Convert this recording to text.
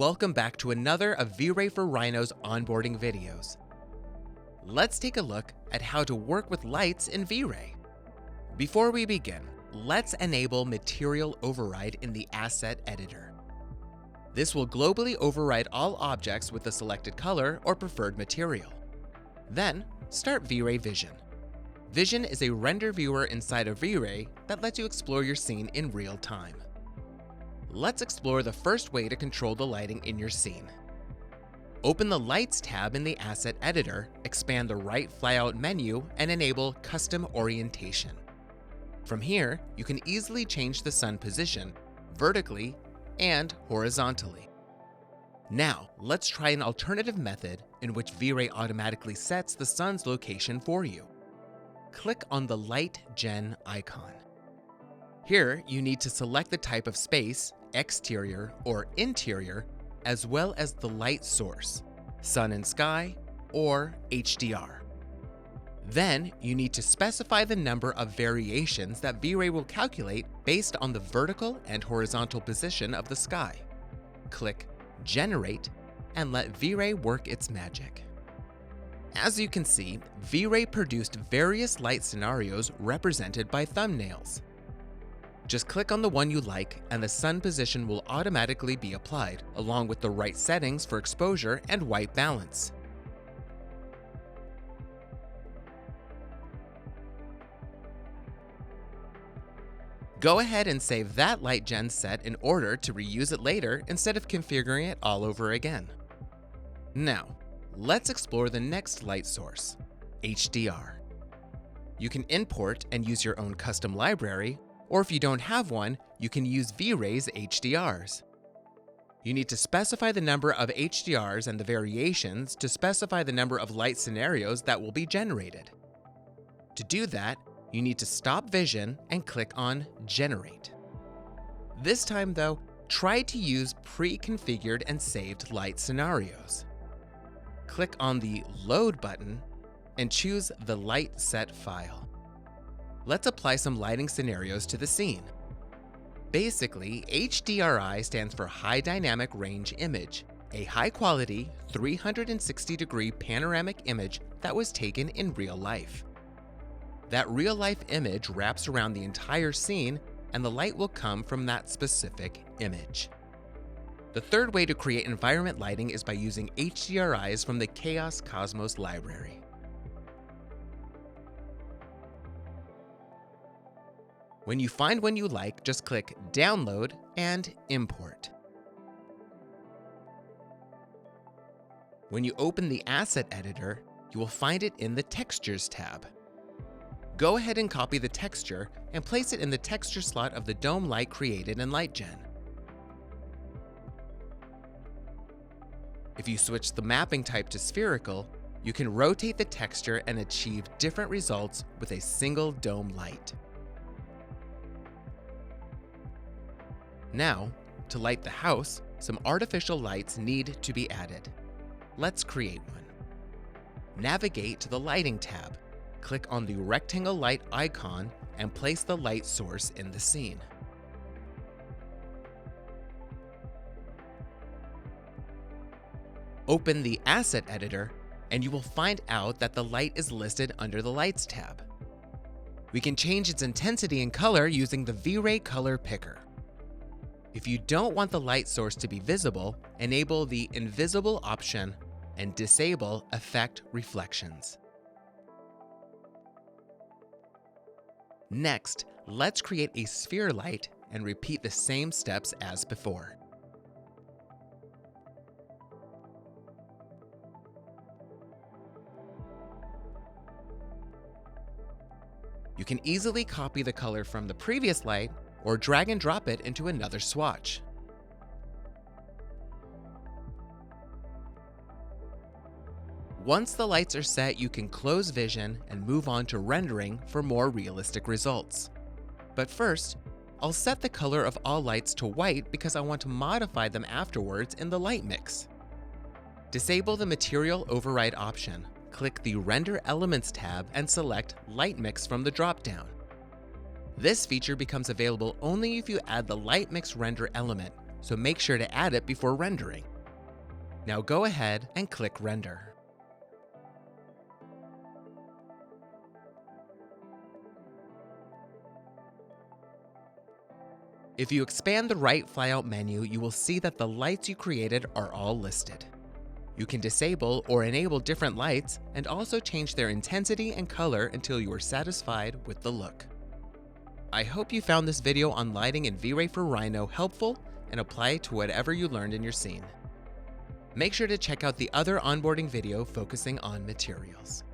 welcome back to another of V-Ray for Rhino's onboarding videos. Let's take a look at how to work with lights in V-Ray. Before we begin, let's enable Material Override in the Asset Editor. This will globally override all objects with the selected color or preferred material. Then, start V-Ray Vision. Vision is a render viewer inside of V-Ray that lets you explore your scene in real time. Let's explore the first way to control the lighting in your scene. Open the Lights tab in the Asset Editor, expand the right flyout menu, and enable Custom Orientation. From here, you can easily change the sun position vertically and horizontally. Now, let's try an alternative method in which V-Ray automatically sets the sun's location for you. Click on the Light Gen icon. Here, you need to select the type of space, exterior or interior, as well as the light source, sun and sky, or HDR. Then, you need to specify the number of variations that V-Ray will calculate based on the vertical and horizontal position of the sky. Click Generate and let V-Ray work its magic. As you can see, V-Ray produced various light scenarios represented by thumbnails. Just click on the one you like and the sun position will automatically be applied, along with the right settings for exposure and white balance. Go ahead and save that light gen set in order to reuse it later instead of configuring it all over again. Now, let's explore the next light source, HDR. You can import and use your own custom library, or if you don't have one, you can use V-Ray's HDRs. You need to specify the number of HDRs and the variations to specify the number of light scenarios that will be generated. To do that, you need to stop Vision and click on Generate. This time though, try to use pre-configured and saved light scenarios. Click on the Load button and choose the light set file. Let's apply some lighting scenarios to the scene. Basically, HDRI stands for High Dynamic Range Image, a high-quality 360-degree panoramic image that was taken in real life. That real-life image wraps around the entire scene, and the light will come from that specific image. The third way to create environment lighting is by using HDRIs from the Chaos Cosmos library. When you find one you like, just click Download and Import. When you open the Asset Editor, you will find it in the Textures tab. Go ahead and copy the texture and place it in the texture slot of the dome light created in LightGen. If you switch the mapping type to spherical, you can rotate the texture and achieve different results with a single dome light. Now, to light the house, some artificial lights need to be added. Let's create one. Navigate to the Lighting tab, click on the rectangle light icon, and place the light source in the scene. Open the Asset Editor, and you will find out that the light is listed under the Lights tab. We can change its intensity and color using the V-Ray Color Picker. If you don't want the light source to be visible, enable the Invisible option and disable Affect Reflections. Next, let's create a sphere light and repeat the same steps as before. You can easily copy the color from the previous light or drag and drop it into another swatch. Once the lights are set, you can close Vision and move on to rendering for more realistic results. But first, I'll set the color of all lights to white because I want to modify them afterwards in the light mix. Disable the Material Override option. Click the Render Elements tab and select Light Mix from the drop-down. This feature becomes available only if you add the Light Mix Render element, so make sure to add it before rendering. Now go ahead and click Render. If you expand the right flyout menu, you will see that the lights you created are all listed. You can disable or enable different lights and also change their intensity and color until you are satisfied with the look. I hope you found this video on lighting in V-Ray for Rhino helpful and apply it to whatever you learned in your scene. Make sure to check out the other onboarding video focusing on materials.